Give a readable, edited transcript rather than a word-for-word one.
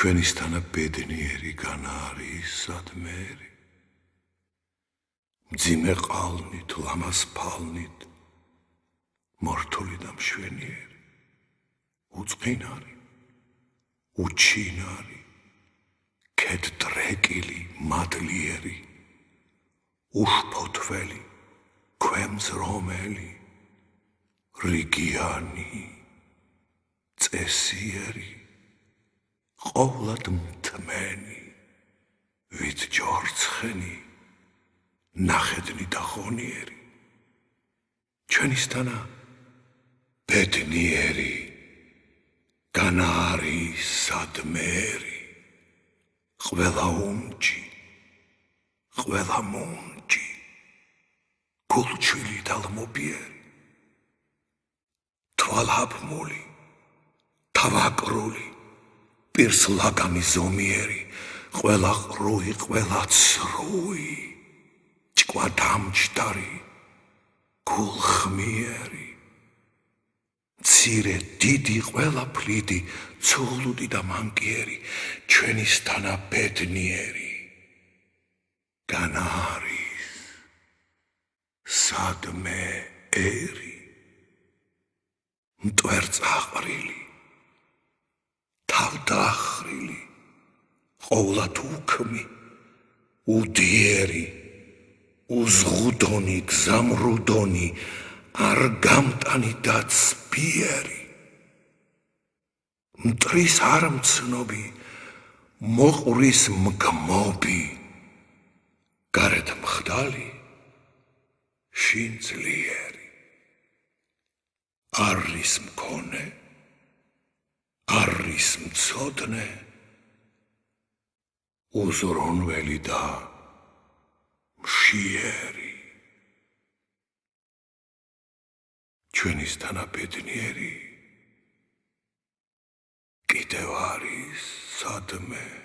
ჩვენისთანა ბედნიერი განა არის სადმერი. მძიმე ყალნით, ლამას ფალნით, მორთული და მშვენიერი, უწყინარი, უჩინარი, ქედდრეკილი, მადლიერი, უშფოთველი, ქვემზრომელი, რიგიანი, წესიერი, ყოვლად მთმენი, ვით ჯორცხენი, ნახედნი და ღონიერი, ჩვენისთანა ბედნიერი, განა არის სადმერი, ყველა უნჯი, ყველა მუნჯი, გულჩვილი და ლმობიერი, თვალაბმული, თავაკრული, პირს ლაგამი ზომიერი, ყველა ყრუი, ყველა ცრუი, ჭკვა დამჯდარი, გულხმიერი, მცირე დიდი, ყველა ფლიდი, ცუღლუდი და მანკიერი, ჩვენისთანა ბედნიერი, განა არის სადმერი, მტვერწაყრილი, თავდახრილი, ყოვლად უქმი, უდიერი, უზღუდონი, გზამრუდონი, არ გამტანი და ცბიერი, მტრის არ მცნობი, მოყვრის მგმობი, გარეთ მხდალი, შინ ძლიერი, არის მქონე, არის მცოდნე, უზრუნველი და მშიერი, ჩვენისთანა ბედნიერი, კიდევ არის სადმერი.